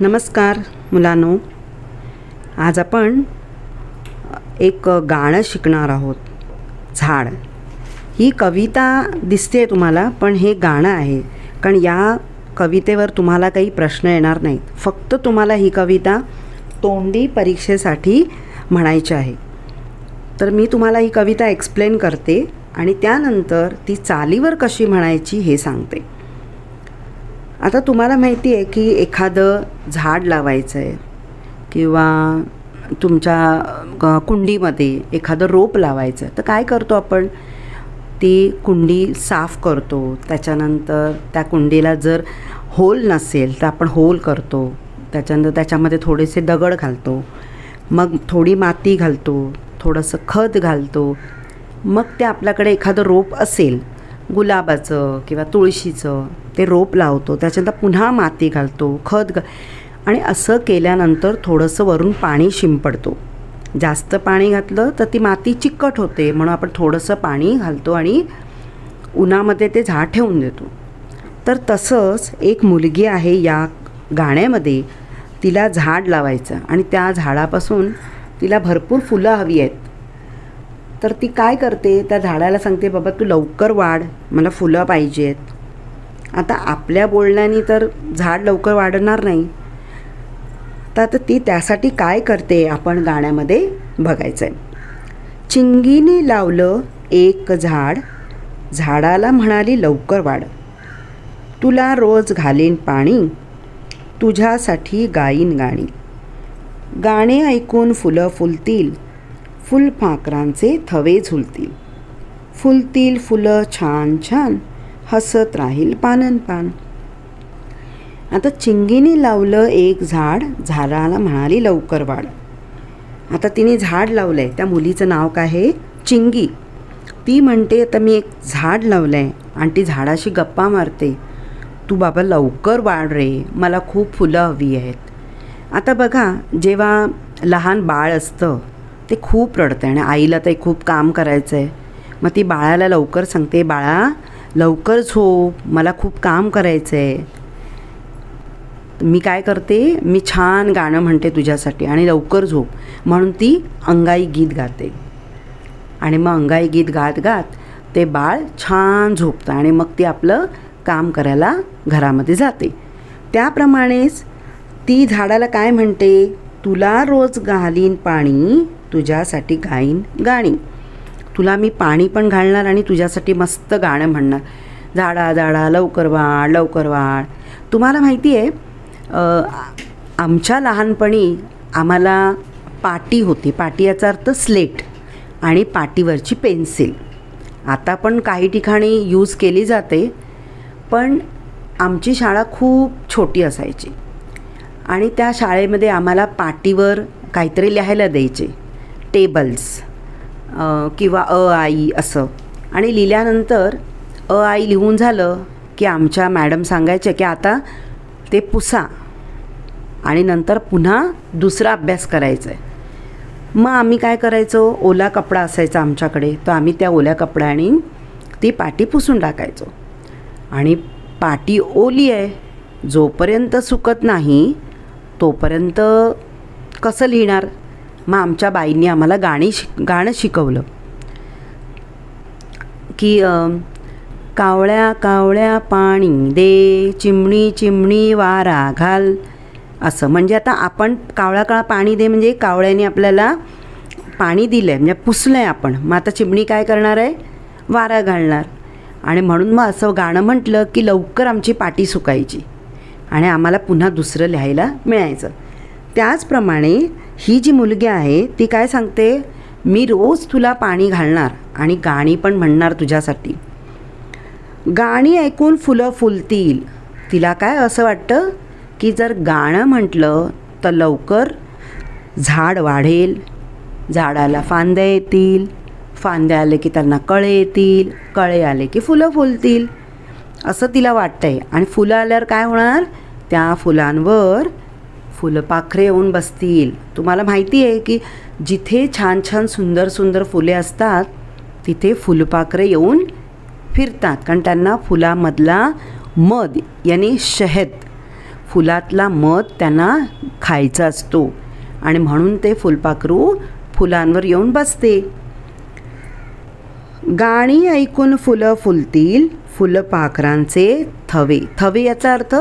नमस्कार मुलांनो, आज आपण एक गाणं शिकणार आहोत. झाड ही कविता दिसते तुम्हाला, पण हे गाणं आहे. कारण या कवितेवर तुम्हाला काही प्रश्न येणार नाहीत. फक्त तुम्हाला ही कविता तोंडी परीक्षेसाठी म्हणायची आहे. तर मी तुम्हाला ही कविता एक्सप्लेन करते आणि त्यानंतर ती चालीवर कशी म्हणायची हे सांगते. आता तुम्हाला माहिती आहे की एखादं झाड लावायचं आहे किंवा तुमच्या कुंडीमध्ये एखादं रोप लावायचं आहे, तर काय करतो आपण? ती कुंडी साफ करतो. त्याच्यानंतर त्या कुंडीला जर होल नसेल तर आपण होल करतो. त्याच्यानंतर त्याच्यामध्ये थोडेसे दगड घालतो, मग थोडी माती घालतो, थोडंसं खत घालतो. मग ते आपल्याकडे एखादं रोप असेल गुलाबाचं किंवा तुळशीचं, ते रोप लावतो. त्याच्यानंतर पुन्हा माती घालतो, खत आणि असं केल्यानंतर थोडंसं वरून पाणी शिंपडतो. जास्त पाणी घातलं तर ती माती चिकट होते, म्हणून आपण थोडंसं पाणी घालतो आणि उन्हामध्ये ते झाड ठेवून देतो. तर तसंच एक मुलगी आहे या गाण्यामध्ये, तिला झाड लावायचं आणि त्या झाडापासून तिला भरपूर फुलं हवी आहेत. तर ती काय करते? त्या झाडाला सांगते, बाबा तू लवकर वाढ, मला फुलं पाहिजेत. आता आपल्या बोलण्याने तर झाड लवकर वाढणार नाही. तर आता ती त्यासाठी काय करते आपण गाण्यामध्ये बघायचं आहे. चिंगीने लावलं एक झाड, झाडाला म्हणाली लवकर वाढ. तुला रोज घालीन पाणी, तुझ्यासाठी गाईन गाणी. गाणे ऐकून फुलं फुलतील, फुलपाखरांचे थवे झुलतील. फुलतील फुलं छान छान, हसत राहील पानन पान. आता चिंगीने लावलं एक झाड, झाडाला म्हणाली लवकर वाढ. आता तिने झाड लावलं आहे, त्या मुलीचं नाव काय आहे? चिंगी. ती म्हणते, आता मी एक झाड लावलं आहे आणि ती झाडाशी गप्पा मारते, तू बाबा लवकर वाढ रे, मला खूप फुलं हवी आहेत. आता बघा, जेव्हा लहान बाळ असतं ते खूप रडतं आणि आईला ते खूप काम करायचं आहे. मग ती बाळाला लवकर सांगते, बाळा लवकर झोप, मला खूप काम करायचं आहे. मी काय करते, मी छान गाणं म्हणते तुझ्यासाठी आणि लवकर झोप, म्हणून ती अंगाई गीत गाते. आणि मग अंगाई गीत गात गात ते बाळ छान झोपतं आणि मग ती आपलं काम करायला घरामध्ये जाते. त्याप्रमाणेच ती झाडाला काय म्हणते, तुला रोज घालीन पाणी, तुझ्यासाठी गाईन गाणी. तुला मी पाणी पण घालणार आणि तुझ्यासाठी मस्त गाणं म्हणणार. झाडा झाडा लवकर वाढ लवकर वाढ. तुम्हाला माहिती आहे, आमच्या लहानपणी आम्हाला पाटी होती. पाटी याचा अर्थ स्लेट आणि पाटीवरची पेन्सिल. आता पण काही ठिकाणी यूज केली जाते, पण आमची शाळा खूप छोटी असायची आणि त्या शाळेमध्ये आम्हाला पाटीवर काहीतरी लिहायला द्यायचे, टेबल्स किंवा अ आई असं. आणि लिहिल्यानंतर अ आई लिहून झालं की आमच्या मॅडम सांगायच्या की आता ते पुसा आणि नंतर पुन्हा दुसरा अभ्यास करायचा आहे. मग आम्ही काय करायचो, ओला कपडा असायचा आमच्याकडे, तर आम्ही त्या ओल्या कपड्याने ती पाटी पुसून टाकायचो. आणि पाटी ओली आहे, जोपर्यंत सुकत नाही तोपर्यंत कसं लिहिणार? मग आमच्या बाईंनी आम्हाला गाणं शिकवलं की कावळ्या कावळ्या पाणी दे, चिमणी चिमणी वारा घाल. असं म्हणजे आता आपण कावळ्या कावळ्या पाणी दे म्हणजे कावळ्याने आपल्याला पाणी दिलं आहे, म्हणजे पुसलं आहे आपण. मग आता चिमणी काय करणार आहे? वारा घालणार. आणि म्हणून मग असं गाणं म्हटलं की लवकर आमची पाटी सुकायची आणि आम्हाला पुन्हा दुसरं लिहायला मिळायचं. त्याचप्रमाणे ही जी मुलगी आहे ती काय सांगते, मी रोज तुला पाणी घालणार आणि गाणी पण म्हणणार तुझ्यासाठी. गाणी ऐकून फुलं फुलतील. तिला काय असं वाटतं की जर गाणं म्हटलं तर लवकर झाड वाढेल, झाडाला फांद्या येतील, फांद्या आले की त्यांना कळे येतील, कळे आले की फुलं फुलतील, असं तिला वाटतं आहे. आणि फुलं आल्यावर काय होणार? त्या फुलांवर फुलपाखरे येऊन बसतील. तुम्हाला माहिती आहे की जिथे छान छान सुंदर सुंदर फुले असतात तिथे फुलपाखरे येऊन फिरतात, कारण त्यांना फुलामधला मध याने शहद, फुलातला मध त्यांना खायचा असतो आणि म्हणून ते फुलपाखरू फुलांवर येऊन बसते. गाणी ऐकून फुलं फुलतील, फुलपाखरांचे थवे. थवे याचा अर्थ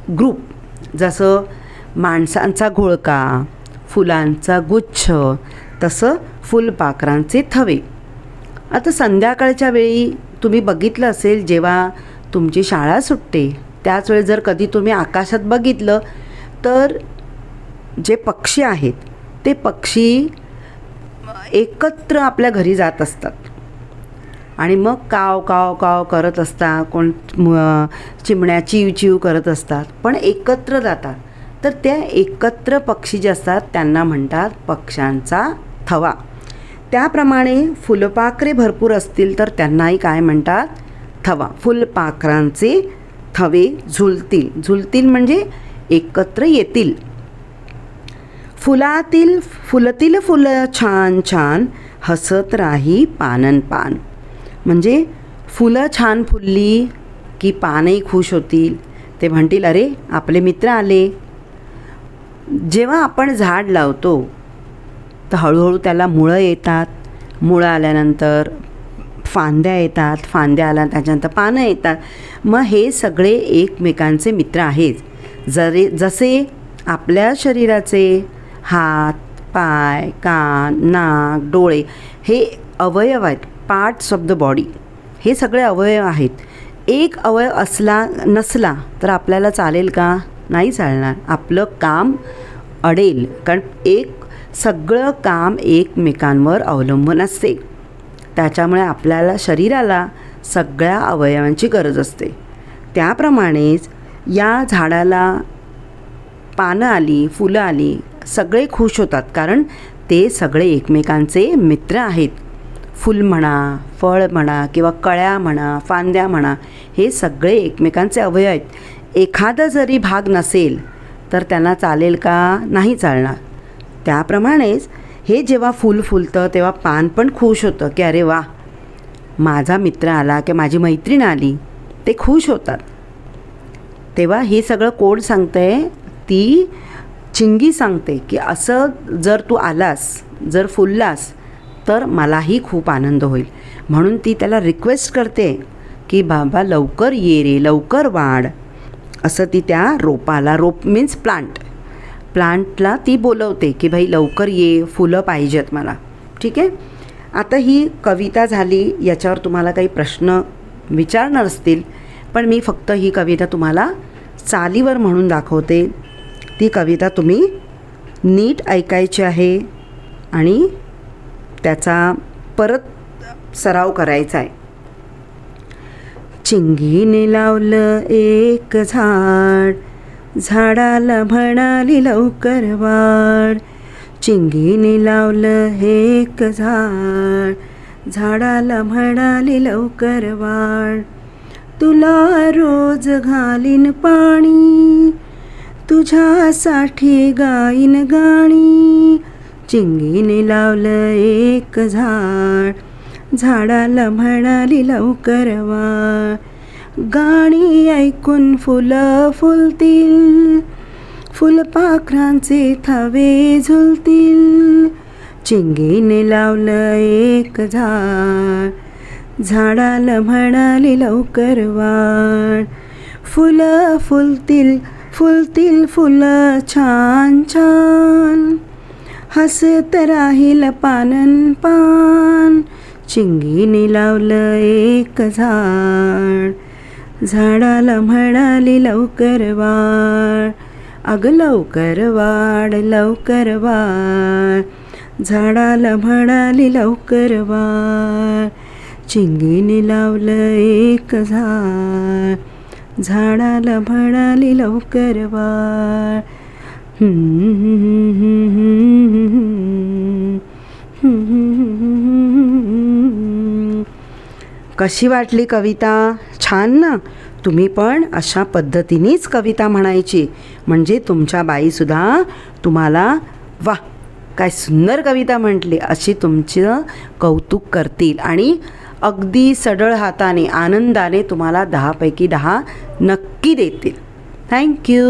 ग्रुप, जसं माणसांचा घोळका, फुलांचा गुच्छ, तसं फुलपाखरांचे थवे. आता संध्याकाळच्या वेळी तुम्ही बघितलं असेल, जेव्हा तुमची शाळा सुटते त्याच वेळी जर कधी तुम्ही आकाशात बघितलं तर जे पक्षी आहेत ते पक्षी एकत्र आपल्या घरी जात असतात आणि मग काव काव काव करत असतात, कोण चिमण्या चिव चिव करत असतात, पण एकत्र जातात. तर त्या एकत्र पक्षी जे असतात त्यांना म्हणतात पक्ष्यांचा थवा. त्याप्रमाणे फुलपाखरे भरपूर असतील तर त्यांनाही काय म्हणतात? थवा. फुलपाखरांचे थवे झुलतील. झुलतील म्हणजे एकत्र येतील. फुलतील फुलं छान छान, हसत राही पानन पान. म्हणजे फुलं छान फुलली की पानही खुश होतील. ते म्हणतील अरे आपले मित्र आले. जेव्हा आपण झाड लावतो तर हळूहळू त्याला मुळं येतात. मुळं आल्यानंतर फांद्या येतात. फांद्या आल्या त्याच्यानंतर पानं येतात. मग हे सगळे एकमेकांचे मित्र आहेत. जसे आपल्या शरीराचे हात, पाय, कान, नाक, डोळे हे अवयव आहेत, पार्ट्स ऑफ द बॉडी. हे सगळे अवयव आहेत. एक अवयव नसला तर आपल्याला चालेल का? नाही चालणार. आपलं काम अडेल, कारण सगळं काम एकमेकांवर अवलंबून असते. त्याच्यामुळे आपल्याला शरीराला सगळ्या अवयवांची गरज असते. त्याप्रमाणेच या झाडाला पानं आली, फुलं आली, सगळे खुश होतात, कारण ते सगळे एकमेकांचे मित्र आहेत. फुल म्हणा, फळ म्हणा किंवा कळ्या म्हणा, फांद्या म्हणा, हे सगळे एकमेकांचे अवयव आहेत. एखादा जरी भाग नसेल तर त्यांना चालेल का? नाही चालणार. त्याप्रमाणेच हे जेव्हा फूल फुलतं तेव्हा पान पण खुश होतं की अरे वा, माझा मित्र आला की माझी मैत्रीण आली. ते खुश होतात. तेव्हा हे सगळं कोण सांगतंय? ती चिंगी सांगते की असं जर तू आलास, जर फुललास तर मलाही खूप आनंद होईल. म्हणून ती त्याला रिक्वेस्ट करते की बाबा लवकर ये रे, लवकर वाढ. असं ती त्या रोपाला, रोप मीन्स प्लांटला ती बोलवते की भाई लवकर ये, फुलं पाहिजेत मला. ठीक आहे. आता ही कविता झाली. याच्यावर तुम्हाला काही प्रश्न विचारणार असतील, पण मी फक्त ही कविता तुम्हाला चालीवर म्हणून दाखवते. ती कविता तुम्ही नीट ऐकायची आहे आणि त्याचा परत सराव करायचा आहे. चिंगीने लावलं एक झाड, झाडाला म्हणाली लवकर वाढ. चिंगीने लावलं एक झाड, झाडाला म्हणाली लवकर वाढ. तुला रोज घालीन पाणी, तुझ्यासाठी गाईन गाणी. चिंगीने लावलं एक झाड, झाडाला म्हणाली लवकर वाढ. गाणी ऐकून फुलं फुलतील, फुलपाखरांचे थवे झुलतील. चिंगीने लावलं एक झाड, झाडाला म्हणाली लवकर वाढ. फुलं फुलतील फुलतील फुलं छान छान, हसत राहील पानन पान. चिंगीने लावलं एक झाड, झाडाला म्हणाली लवकर वाढ. अगं लवकर वाढ, लवकर वाढ, झाडाला म्हणाली लवकर वाढ. चिंगीने लावलं एक झाड, झाडाला म्हणाली लवकर वाढ. कशी वाटली कविता? छान ना? तुम्ही पण अशा पद्धतीनेच कविता म्हणायची, म्हणजे तुमच्या बाईसुद्धा तुम्हाला वा काय सुंदर कविता म्हटली अशी तुमचं कौतुक करतील आणि अगदी सढळ हाताने आनंदाने तुम्हाला 10 पैकी 10 नक्की देतील. थँक्यू.